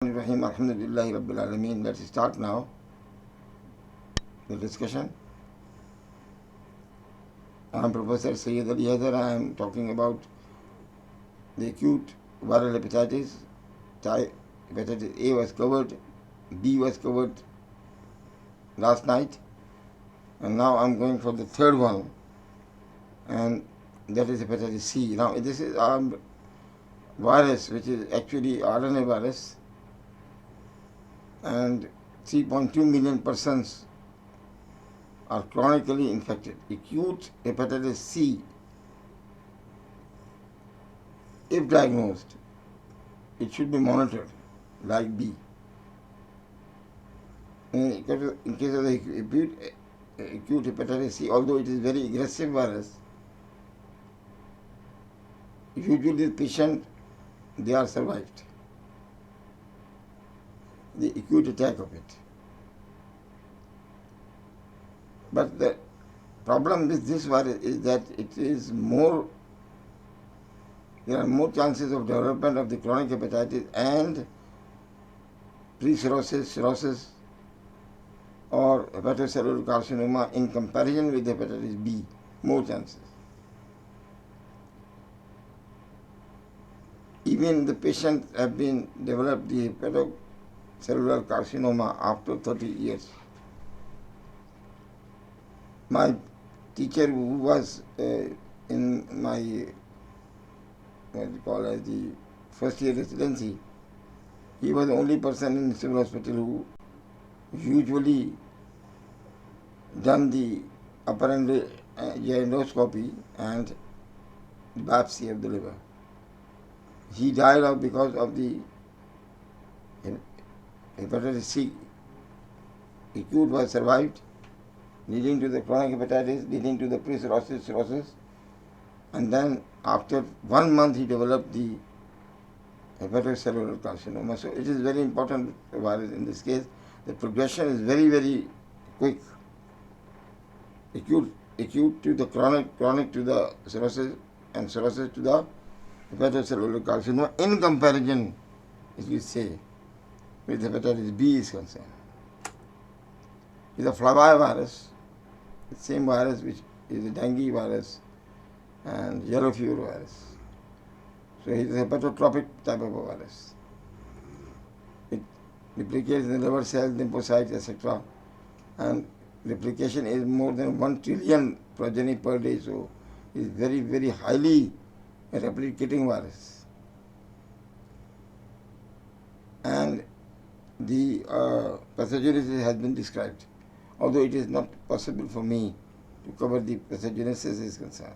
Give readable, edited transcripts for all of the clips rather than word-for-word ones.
Rahim, Alhamdulillahi Rabbil Alameen. Let's start now the discussion. I am Professor Sayyid Ali Haidar. I am talking about the acute viral hepatitis. Hepatitis A was covered, B was covered last night, and now I am going for the third one, and that is hepatitis C. Now, this is a virus which is actually RNA virus, and 3.2 million persons are chronically infected. Acute hepatitis C, if diagnosed, it should be monitored like B. In case of the acute hepatitis C, although it is very aggressive virus, usually the patient, they are survived the acute attack of it. But the problem with this virus is that there are more chances of development of the chronic hepatitis and pre-cirrhosis, cirrhosis, or hepatocellular carcinoma in comparison with hepatitis B, more chances. Even the patients have been developed the hepatocellular carcinoma after 30 years. My teacher, who was in my the first year residency, he was the only person in civil hospital who usually done the apparently endoscopy and biopsy of the liver. He died out because of the hepatitis C. Acute was survived, leading to the chronic hepatitis, leading to the pre-cirrhosis, cirrhosis, and then after 1 month he developed the hepatocellular carcinoma. So it is very important virus in this case. The progression is very, very quick. Acute to the chronic to the cirrhosis, and cirrhosis to the hepatocellular carcinoma in comparison, as we say, with hepatitis B is concerned. It's a flavivirus, the same virus which is the dengue virus and yellow fever virus. So it is a hepatotropic type of a virus. It replicates in the liver cells, lymphocytes, etc. And replication is more than 1 trillion progeny per day. So it is very, very highly replicating virus. And the pathogenesis has been described, although it is not possible for me to cover the pathogenesis is concerned.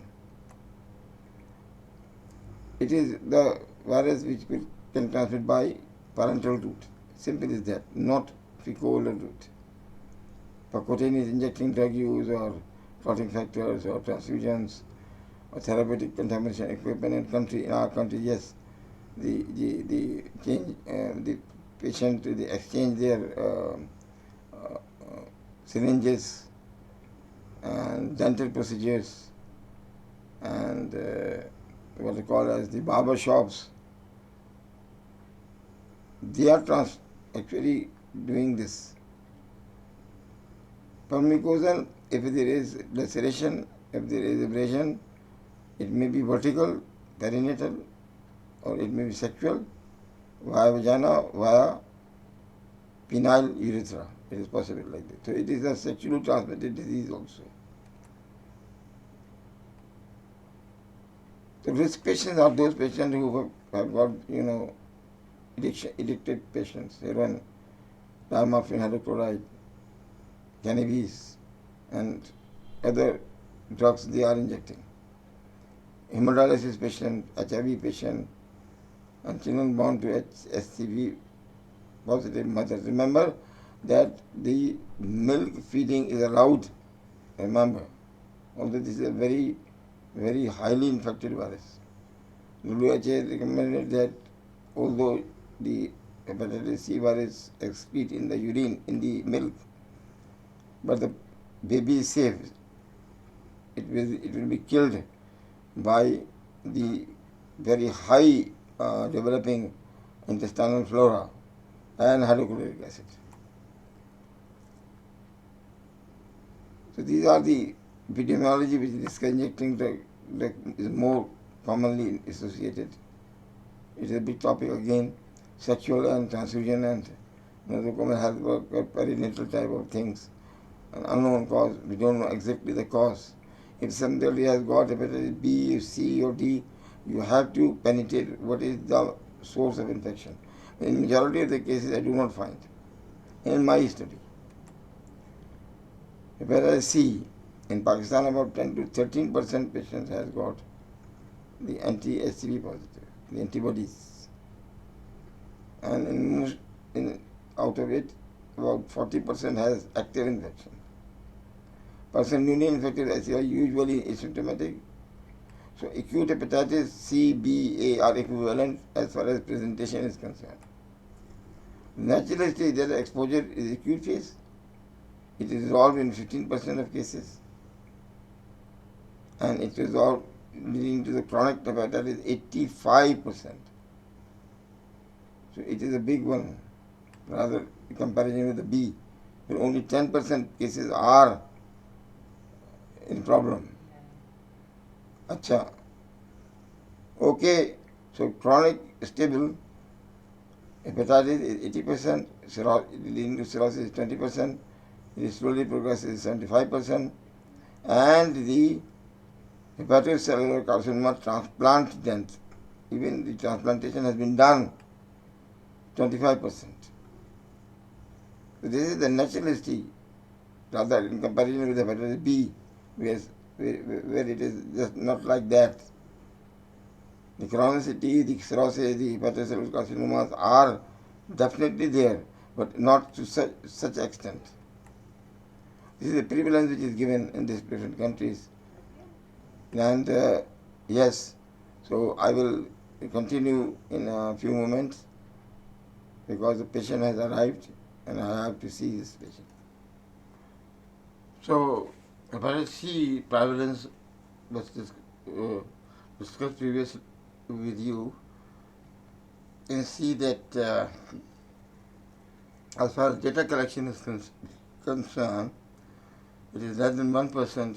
It is the virus which can transmit by parental route. Simple as that, not fecal route. Percutaneous injecting drug use or clotting factors or transfusions or therapeutic contamination equipment in our country, yes, the change the patient they exchange their syringes and dental procedures and what they call as the barber shops. They are actually doing this. Permucosal, if there is laceration, if there is abrasion, it may be vertical, perinatal, or it may be sexual, via vagina, via penile urethra. It is possible like that. So it is a sexually transmitted disease also. The risk patients are those patients who have got, addicted patients, heroin, diamorphine hydrochloride, cannabis, and other drugs they are injecting. Hemodialysis patient, HIV patient, and children born to HCV positive mothers. Remember that the milk feeding is allowed, remember, although this is a very, very highly infected virus. WHO recommended that although the hepatitis C virus excrete in the urine, in the milk, but the baby is safe. It will be killed by the very high developing intestinal flora and hydrochloric acid. So these are the epidemiology which this conjuncting drug is more commonly associated. It is a big topic again, sexual and transfusion and nosocomial health work or perinatal type of things. An unknown cause, we don't know exactly the cause. If somebody has got hepatitis B, C or D, you have to penetrate what is the source of infection. In majority of the cases I do not find in my study. Hepatitis C, in Pakistan about 10 to 13% patients has got the anti-HCV positive, the antibodies. And out of it, about 40% has active infection. Person newly infected HCV are usually asymptomatic. So acute hepatitis C, B, A are equivalent as far as presentation is concerned. Natural stage, the exposure is acute phase. It is resolved in 15% of cases. And it resolved leading to the chronic hepatitis 85%. So it is a big one, rather in comparison with the B, where only 10% cases are in problem. Acha. Okay, so chronic stable hepatitis is 80%, leading to cirrhosis is 20%, it slowly progresses 75%, and the hepatocellular carcinoma transplant death, even the transplantation has been done, 25%. So this is the natural history, rather in comparison with hepatitis B, where it is just not like that. The chronicity, the cirrhosis, the hepatocellular carcinomas are definitely there, but not to such extent. This is the prevalence which is given in these different countries. And yes, so I will continue in a few moments because the patient has arrived and I have to see this patient. So, hepatitis C prevalence was discussed previously with you. You can see that as far as data collection is concerned, it is less than 1%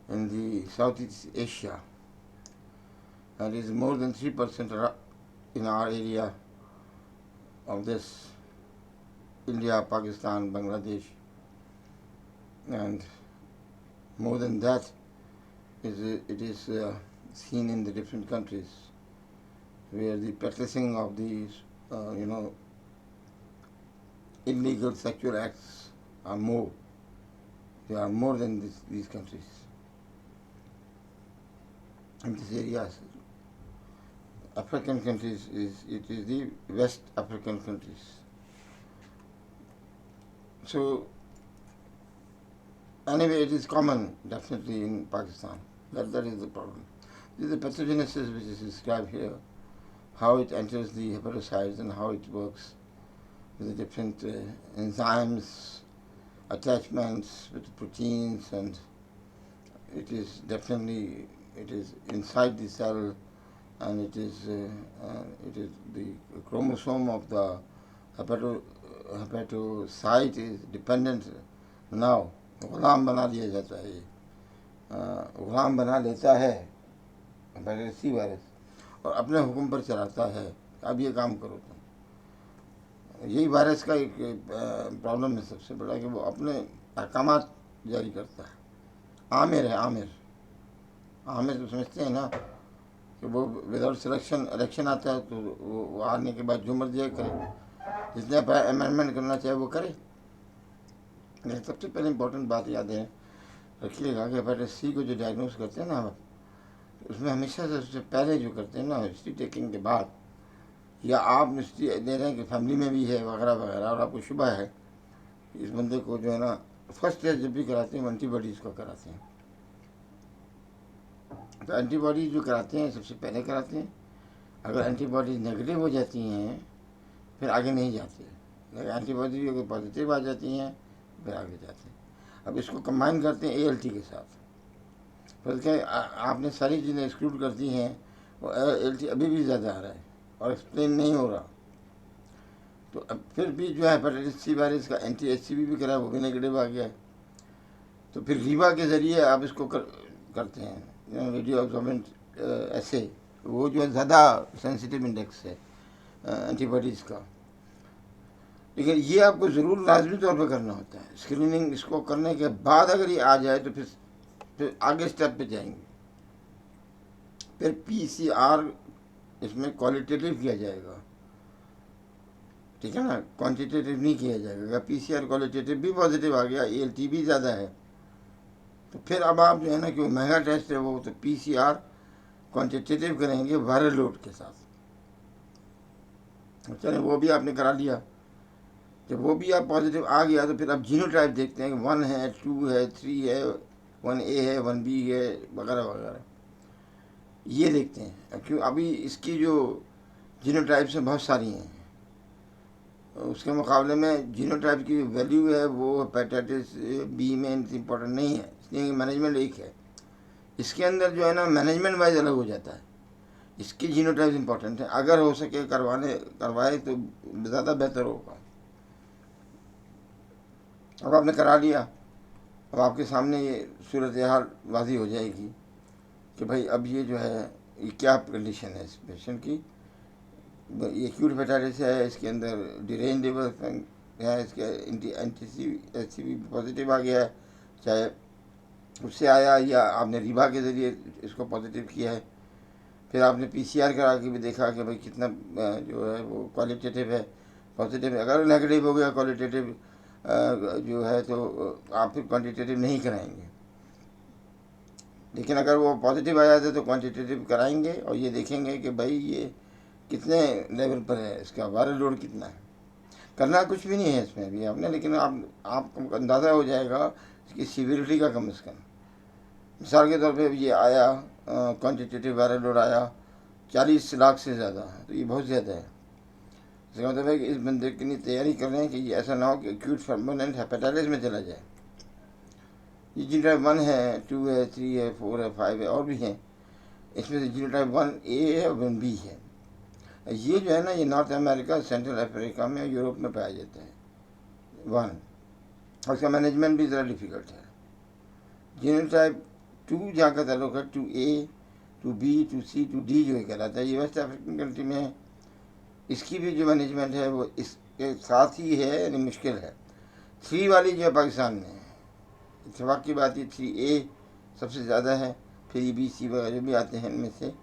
in the Southeast Asia, and it is more than 3% in our area of this India, Pakistan, Bangladesh, and more than that it is seen in the different countries where the practicing of these illegal sexual acts are more. They are more than these countries. In this area, African countries it is the West African countries. So anyway, it is common definitely in Pakistan. That is the problem. This is the pathogenesis which is described here, how it enters the hepatocytes and how it works with the different enzymes, attachments with proteins, and it is definitely inside the cell, and it is the chromosome of the hepatocyte is dependent now. गुलाम बना दिया जाता है, गुलाम बना लेता है हepatitis C virus और अपने हुक्म पर चलाता है, अब ये काम करो तुम। यही वायरस का एक प्रॉब्लम है सबसे बड़ा कि वो अपने अहकामात जारी करता है। आमिर है, आमिर तो समझते हैं ना कि वो विदाउट सिलेक्शन इलेक्शन आता है तो वो आने के बाद जो मर्जी करे, जिसने अमेंडमेंट करना चाहे वो करे। लेकिन सबसे पहले इम्पोर्टेंट बात याद है रखिएगा कि हेपेटाइटिस C को जो डायग्नोस करते हैं ना, उसमें हमेशा से उससे पहले जो करते हैं ना, हिस्ट्री टेकिंग के बाद, या आप हिस्ट्री दे रहे हैं कि फैमिली में भी है वगैरह वगैरह, और आपको शुबा है इस बंदे को जो है ना, फर्स्ट टेस्ट जब भी कराते हैं एंटीबॉडीज़ का कराते हैं। तो एंटीबॉडीज जो कराते हैं सबसे पहले कराते हैं। अगर एंटीबॉडीज नेगेटिव हो जाती हैं फिर आगे नहीं जाती है, लेकिन एंटीबॉडीज अगर पॉजिटिव आ जाती हैं फिर आगे जाते हैं। अब इसको कंबाइन करते हैं ALT के साथ, फिर क्या आपने सारी चीज़ें एक्सक्लूड कर दी हैं, और ALT अभी भी ज़्यादा आ रहा है और एक्सप्लेन नहीं हो रहा। तो अब फिर भी जो है हेपेटाइटिस सी वायरस का एंटी HCV भी करा, वो भी नेगेटिव आ गया है। तो फिर रीवा के ज़रिए आप इसको करते हैं रेडियो ऑब्जॉर्बेंट ऐसे, वो जो है ज़्यादा सेंसिटिव इंडेक्स है एंटीबॉडीज़ का। लेकिन ये आपको ज़रूर लाजमी तौर पर करना होता है। स्क्रीनिंग इसको करने के बाद अगर ये आ जाए तो फिर आगे स्टेप पे जाएंगे। फिर PCR इसमें क्वालिटेटिव किया जाएगा, ठीक है ना, क्वांटिटेटिव नहीं किया जाएगा। अगर PCR क्वालिटेटिव भी पॉजिटिव आ गया, ALT भी ज़्यादा है, तो फिर अब आप जो है ना, कि वो महंगा टेस्ट है वो, तो PCR क्वांटिटेटिव करेंगे वायरल लोड के साथ। चलें, वो भी आपने करा लिया। जब वो भी आप पॉजिटिव आ गया तो फिर आप जीनोटाइप देखते हैं कि 1 है, 2 है, 3 है, 1A है, 1B है, वगैरह वगैरह, ये देखते हैं। क्यों, अभी इसकी जो जीनोटाइप्स हैं बहुत सारी हैं, उसके मुकाबले में जीनोटाइप की वैल्यू है वो हेपेटाइटिस B में इम्पोर्टेंट नहीं है, इसलिए मैनेजमेंट एक है। इसके अंदर जो है ना, मैनेजमेंट वाइज अलग हो जाता है। इसकी जीनोटाइप इम्पोर्टेंट है, अगर हो सके करवाए तो ज़्यादा बेहतर होगा। अब आपने करा लिया, अब आपके सामने ये सूरत हाल वाज़ी हो जाएगी कि भाई अब ये जो है, ये क्या कंडीशन है इस पेशेंट की। ये एक्यूट हेपेटाइटिस है, इसके अंदर डिरेंज लिवर है, इसके HCV पॉजिटिव आ गया है, चाहे उससे आया या आपने रीवा के ज़रिए इसको पॉजिटिव किया है। फिर आपने PCR करा के भी देखा कि भाई कितना जो है वो क्वालिटेटिव है, पॉजिटिव है। अगर नेगेटिव हो गया क्वालिटेटिव जो है, तो आप फिर क्वांटिटेटिव नहीं कराएंगे। लेकिन अगर वो पॉजिटिव आ जाता है तो क्वांटिटेटिव कराएंगे और ये देखेंगे कि भाई ये कितने लेवल पर है, इसका वायरल लोड कितना है। करना कुछ भी नहीं है इसमें भी आपने, लेकिन आपको अंदाज़ा हो जाएगा इसकी सीवियरिटी का कम से कम। मिसाल के तौर पे ये आया क्वांटिटेटिव वायरल लोड आया 40 लाख से ज़्यादा है, तो ये बहुत ज़्यादा है। इसका मतलब है कि इस बंदे की लिए तैयारी कर रहे हैं कि ये ऐसा ना हो कि एक्यूट परमानेंट हेपेटाइटिस में चला जाए। ये जीनोटाइप 1 है, 2 है, 3 है, 4 है, 5 है, और भी हैं। इसमें से जीनोटाइप 1A है और 1B है। ये जो है ना, ये नॉर्थ अमेरिका, सेंट्रल अफ्रीका में, यूरोप में पाया जाता है 1, और इसका मैनेजमेंट भी ज़रा डिफ़िकल्ट है। जीनोटाइप 2 जहाँ का ताल्लुक है, 2A, 2B, 2C, 2D जो कहलाता है, ये वेस्ट अफ्रीकन कंट्री में है। इसकी भी जो मैनेजमेंट है वो इसके साथ ही है, यानी मुश्किल है। 3 वाली जो है पाकिस्तान में है, इत्तेफाक की बात, ये 3A सबसे ज़्यादा है, फिर B, C वगैरह जो भी आते हैं इनमें से,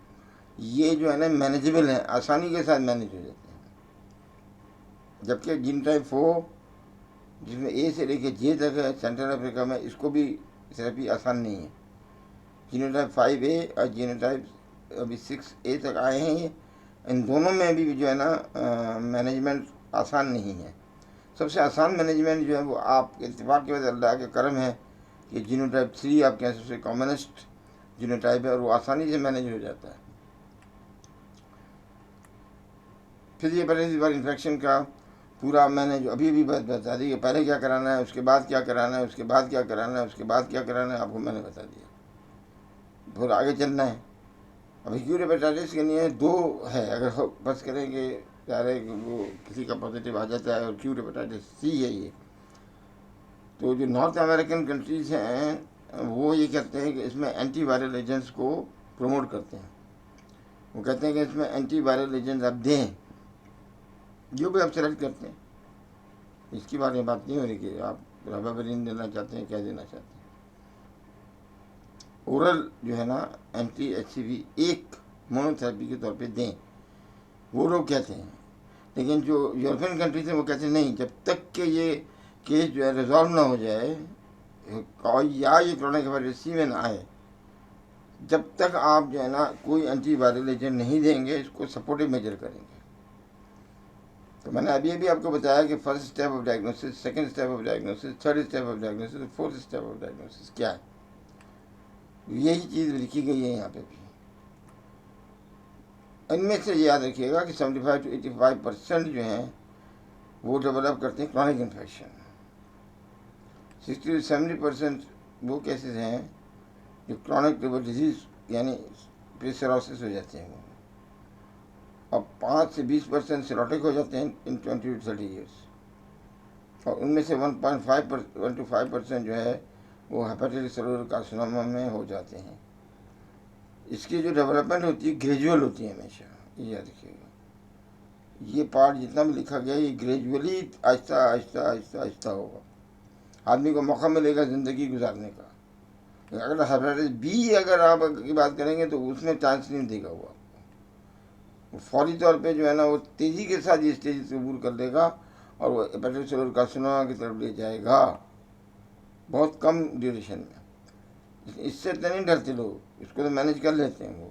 ये जो है ना मैनेजेबल है, आसानी के साथ मैनेज हो जाते हैं। जबकि जीनोटाइप 4 जिसमें A से लेकर J तक है सेंट्रल अफ्रीका में, इसको भी थेरेपी आसान नहीं है। जीनोटाइप 5A और जीनोटाइप अभी 6A तक आए हैं, ये इन दोनों में भी जो है ना मैनेजमेंट आसान नहीं है। सबसे आसान मैनेजमेंट जो है वो आप इत्तेफाक के वजह अल्लाह के करम है कि जीनोटाइप 3 आपके यहाँ सबसे कॉमनेस्ट जीनोटाइप है और वो आसानी से मैनेज हो जाता है। फिर ये पहले इस बार इन्फेक्शन का पूरा मैंने जो अभी बात बता दी कि पहले क्या कराना है, उसके बाद क्या कराना है, उसके बाद क्या कराना है, उसके बाद क्या कराना है, आपको मैंने बता दिया। फिर आगे चलना है। अब एक्यूट हेपेटाइटिस के लिए 2 है, अगर बस करेंगे चाहे वो किसी का पॉजिटिव आ जाता है और एक्यूट हेपेटाइटिस C है ये, तो जो नॉर्थ अमेरिकन कंट्रीज़ हैं वो ये कहते हैं कि इसमें एंटीवायरल एजेंट्स को प्रमोट करते हैं। वो कहते हैं कि इसमें एंटीवायरल एजेंट्स आप दें, जो भी आप सेलेक्ट करते हैं। इसकी बारे में बात नहीं हो रही कि आप राबाबेरिन देना चाहते हैं, क्या देना चाहते हैं। ओरल जो है ना एंटी HCV एक मोनोथेरेपी के तौर पे दें, वो लोग कहते हैं। लेकिन जो यूरोपियन कंट्रीज हैं वो कहते हैं नहीं, जब तक कि ये केस जो है रिजॉल्व ना हो जाए या ये क्रोनिक हेपेटाइटिस C में ना आए, जब तक आप जो है ना कोई एंटीवायरल एजेंट नहीं देंगे, इसको सपोर्टिव मेजर करेंगे। तो मैंने अभी आपको बताया कि first step of diagnosis, second step of diagnosis, third step of diagnosis, fourth step of diagnosis क्या है, यही चीज़ लिखी गई है यहाँ पे भी। इनमें से याद रखिएगा कि 75 to 85% जो हैं वो डेवलप करते हैं क्रॉनिक इन्फेक्शन। 60 to 70% वो केसेस हैं जो क्रॉनिक लिवर डिजीज़ यानी सिरोसिस हो जाते हैं वो, अब 5 से 20% सिरोटिक हो जाते हैं इन 20 to 30 ईयर्स, और उनमें से 1 to 5% जो है वो हेपेटिक सेलुलर कार्सिनोमा में हो जाते हैं। इसकी जो डेवलपमेंट होती है ग्रेजुअल होती है हमेशा, ये याद रखिएगा। ये पार्ट जितना भी लिखा गया ये ग्रेजुअली आहिस्ता आहिस्ता आहिस्ता आहिस्ता होगा, आदमी को मौका मिलेगा ज़िंदगी गुजारने का। अगर हेपेटाइटिस बी अगर आप की बात करेंगे तो उसमें चांस नहीं देगा वो आपको, फौरी तौर पे जो है ना वो तेज़ी के साथ ये स्टेज कबूल कर लेगा और वो हेपेटिक सेलुलर कार्सिनोमा की तरफ ले जाएगा बहुत कम ड्यूरेशन में। इससे तो नहीं डरते लोग, इसको तो मैनेज कर लेते हैं वो,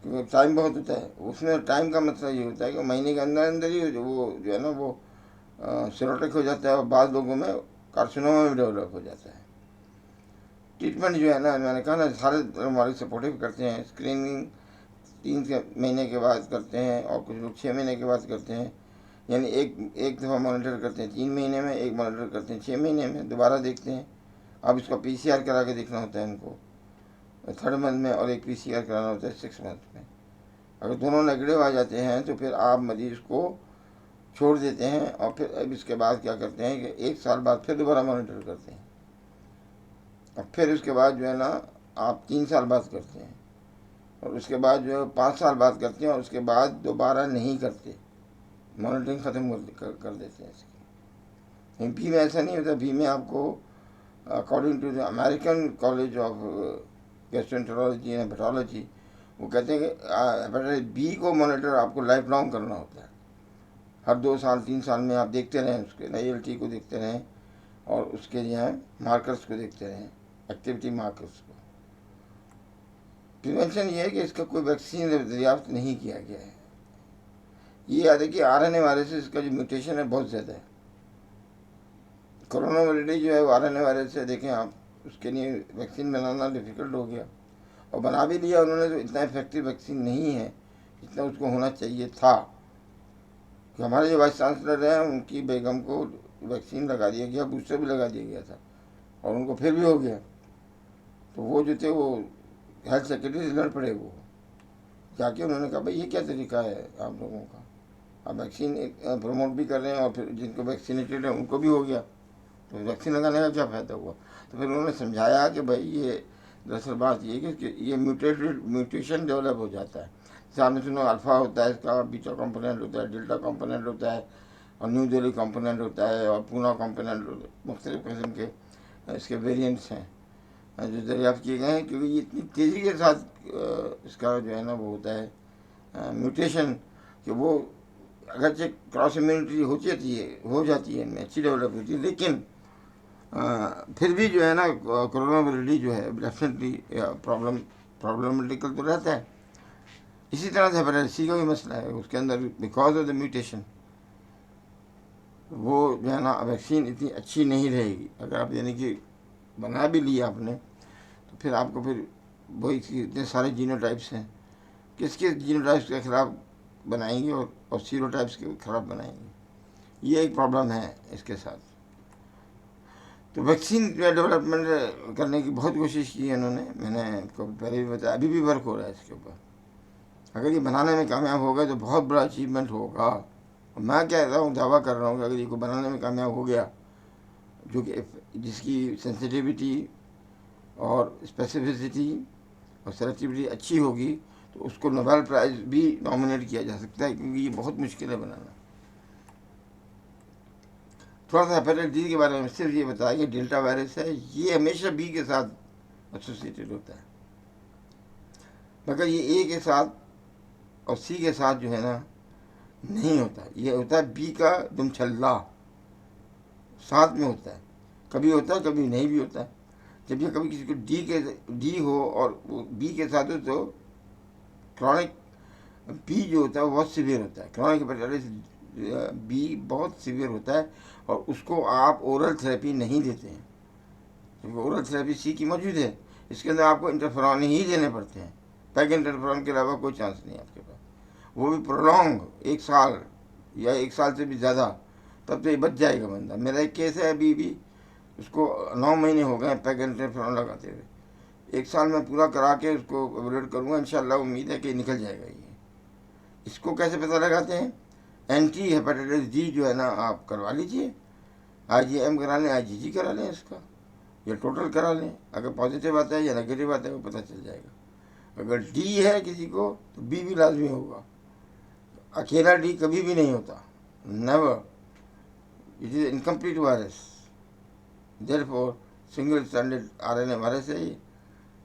क्योंकि टाइम बहुत होता है उसमें। टाइम का मतलब ये होता है कि महीने के अंदर अंदर ही वो जो है ना वो सिरोटिक हो जाता है, और बाद लोगों में कार्सिनोमा भी डेवलप हो जाता है। ट्रीटमेंट जो है ना, मैंने कहा ना, सारे हमारे सपोर्टिव करते हैं। स्क्रीनिंग 3 महीने के बाद करते हैं, और कुछ लोग 6 महीने के बाद करते हैं, यानी एक दफ़ा मॉनिटर करते हैं 3 महीने में, एक मॉनिटर करते हैं 6 महीने में, दोबारा देखते हैं। अब इसका PCR करा के देखना होता है इनको 3rd मंथ में, और एक PCR कराना होता है 6 मंथ में। अगर दोनों नेगेटिव आ जाते हैं तो फिर आप मरीज़ को छोड़ देते हैं, और फिर अब इसके बाद क्या करते हैं कि 1 साल बाद फिर दोबारा मॉनिटर करते हैं, और फिर उसके बाद जो है ना आप 3 साल बाद करते हैं, और उसके बाद जो है 5 साल बाद करते हैं, और उसके बाद दोबारा नहीं करते, मॉनिटरिंग ख़त्म कर देते हैं इसकी। बी में ऐसा नहीं होता। बी में आपको according to the American College of Gastroenterology and Hepatology, वो कहते हैं कि हेपेटाइटिस बी को मॉनिटर आपको लाइफ लॉन्ग करना होता है। हर 2 साल 3 साल में आप देखते रहें, उसके ALT को देखते रहें, और उसके जो है मार्कर्स को देखते रहें, एक्टिविटी मार्कर्स को। प्रिवेंशन ये है कि इसका कोई वैक्सीन दरियाफ्त नहीं किया गया है। ये याद है कि RNA वायरस इसका जो म्यूटेशन है बहुत ज़्यादा है। कोरोना वायरस जो है वो RNA वायरस से, देखें आप, उसके लिए वैक्सीन बनाना डिफ़िकल्ट हो गया, और बना भी लिया उन्होंने तो इतना इफेक्टिव वैक्सीन नहीं है जितना उसको होना चाहिए था। कि हमारे जो वाइस चांसलर हैं उनकी बेगम को वैक्सीन लगा दिया गया, बूस्टर भी लगा दिया गया था, और उनको फिर भी हो गया। तो वो जो थे वो हेल्थ सेक्रेटरी से लड़ पड़े, वो जाके उन्होंने कहा भाई ये क्या तरीका है आप लोगों का, आप वैक्सीन प्रमोट भी कर रहे हैं और फिर जिनको वैक्सीनेटेड है उनको भी हो गया, तो वैक्सीन लगाने का क्या फ़ायदा हुआ। तो फिर उन्होंने समझाया कि भाई ये दरअसल बात ये कि ये म्यूटेशन डेवलप हो जाता है। जैसे आपने सुना अल्फ़ा होता है, इसका बीटा कंपोनेंट होता है, डेल्टा कंपोनेंट होता है, और न्यू दिल्ली कंपोनेंट होता है, और पूना कंपोनेंट, मुख्तलिफ़ किस्म के इसके वेरिएंट्स हैं जो दरियाफ्त किए गए हैं। क्योंकि ये इतनी तेज़ी के साथ इसका जो है ना वो होता है म्यूटेशन, कि वो अगरचे क्रॉस इम्यूनिटी हो जाती है इनमें, अच्छी डेवलप होती है, लेकिन फिर भी जो है ना कोरोना वायरस जो है डेफिनेटली प्रॉब्लमेटिकल तो रहता है। इसी तरह से हेपेटाइटिस C का भी मसला है, उसके अंदर बिकॉज ऑफ द म्यूटेशन वो जो है ना वैक्सीन इतनी अच्छी नहीं रहेगी। अगर आप यानी कि बना भी लिया आपने, तो फिर आपको फिर वही इतने सारे जीनोटाइप्स हैं, किस किस जीनोटाइप्स के खिलाफ बनाएंगे और सीरोटाइप्स के खिलाफ बनाएंगे, ये एक प्रॉब्लम है इसके साथ। तो वैक्सीन डेवलपमेंट करने की बहुत कोशिश की है उन्होंने, मैंने आपको पहले भी बताया, अभी भी वर्क हो रहा है इसके ऊपर। अगर ये बनाने में कामयाब हो गए तो बहुत बड़ा अचीवमेंट होगा। और मैं कह रहा हूँ, दावा कर रहा हूँ कि अगर ये को बनाने में कामयाब हो गया, जो कि जिसकी सेंसिटिविटी और स्पेसिफिसिटी और सेलेक्टिविटी अच्छी होगी, तो उसको नोबेल प्राइज़ भी नॉमिनेट किया जा सकता है, क्योंकि ये बहुत मुश्किल है बनाना। थोड़ा सा हेपेटाइटिस D के बारे में सिर्फ ये बताया कि डेल्टा वायरस है, ये हमेशा B के साथ एसोसिएटेड होता है, मगर ये A के साथ और C के साथ जो है ना नहीं होता। ये होता है B का दुमछल्ला, साथ में होता है, कभी होता है कभी नहीं भी होता है। जब ये कभी किसी को D हो और वो B के साथ हो, तो क्रॉनिक B जो होता है वो बहुत सीवियर होता है। क्रॉनिक हेपेटाइटिस B बहुत सीवियर होता है, और उसको आप ओरल थेरेपी नहीं देते हैं, क्योंकि ओरल थेरेपी C की मौजूद है, इसके अंदर आपको इंटरफेरॉन ही देने पड़ते हैं। पैग इंटरफेरॉन के अलावा कोई चांस नहीं है आपके पास, वो भी प्रोलॉन्ग 1 साल या 1 साल से भी ज़्यादा, तब तो ये बच जाएगा बंदा। मेरा एक केस है अभी भी, उसको 9 महीने हो गए पैग इंटरफेरॉन लगाते हुए। 1 साल में पूरा करा के उसको एवोल्यूट करूँगा, इंशाल्लाह उम्मीद है कि निकल जाएगा ये। इसको कैसे पता लगाते हैं? एंटी हेपेटाइटिस डी जो है ना, आप करवा लीजिए, IgM करा लें, IgG करा लें, इसका या टोटल करा लें। अगर पॉजिटिव आता है या नेगेटिव आता है वो पता चल जाएगा। अगर डी है किसी को तो बी भी लाजमी होगा। अकेला डी कभी भी नहीं होता, never. It is incomplete virus. Therefore single standard RNA virus है ये।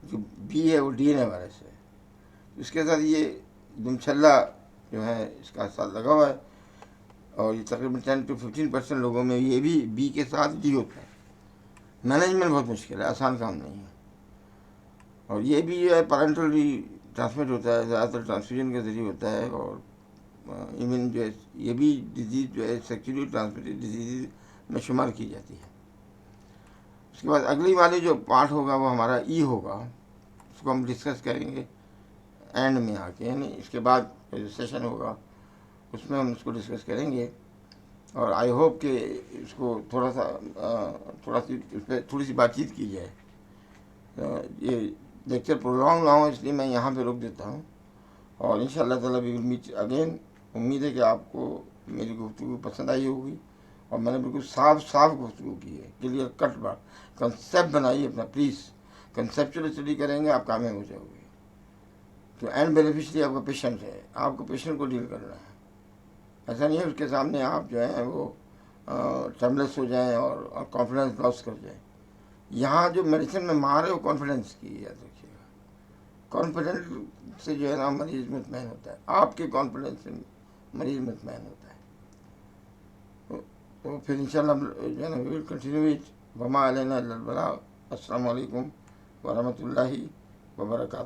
जो बी है वो DNA वायरस है। इसके साथ ये दुमछल्ला जो है इसका साथ लगा हुआ है, और ये तकरीबन 10 to 15% लोगों में ये भी बी के साथ डी होता है। मैनेजमेंट बहुत मुश्किल है, आसान काम नहीं है। और ये भी जो है पैरेंटली ट्रांसमिट होता है, ज़्यादातर ट्रांसफ्यूजन के जरिए होता है। और इवन जो है ये भी डिजीज़ जो है सेक्सुअली ट्रांसमिटेड डिजीज़ में शुमार की जाती है। उसके बाद अगली वाली जो पार्ट होगा वो हमारा ई होगा, उसको हम डिस्कस करेंगे एंड में आके, यानी इसके बाद जो सेशन होगा उसमें हम इसको डिस्कस करेंगे। और आई होप कि इसको थोड़ा सी उस पर थोड़ी सी बातचीत की जाए। ये लेक्चर प्रोलॉन्ग ना हो इसलिए मैं यहाँ पे रोक देता हूँ, और इंशाअल्लाह ताला वी विल मीट अगेन। उम्मीद है कि आपको मेरी गुफ्तगू पसंद आई होगी, और मैंने बिल्कुल साफ गुफ्तगू की है, क्लियर कट बात। कंसेप्ट बनाइए अपना प्लीज़, कंसेप्चुअल स्टडी करेंगे आप कामयाब हो जाओगे। तो एंड बेनिफिशियरी आपका पेशेंट है, आपको पेशेंट को डील करना है। ऐसा नहीं है उसके सामने आप जो है वो ट्रेमलेस हो जाएं और कॉन्फिडेंस लॉस कर जाएं। यहाँ जो मेडिसिन में मार है वो कॉन्फिडेंस की, याद रखिएगा। कॉन्फिडेंस से जो है ना मरीज मुतमैन होता है, आपके कॉन्फिडेंस से मरीज मुतमैन होता है। तो फिर इंशाल्लाह जो है ना वी विल कंटिन्यू इट। वमा अलैना इल्लल बलाग। अस्सलामु अलैकुम व रहमतुल्लाहि व बरकातहू।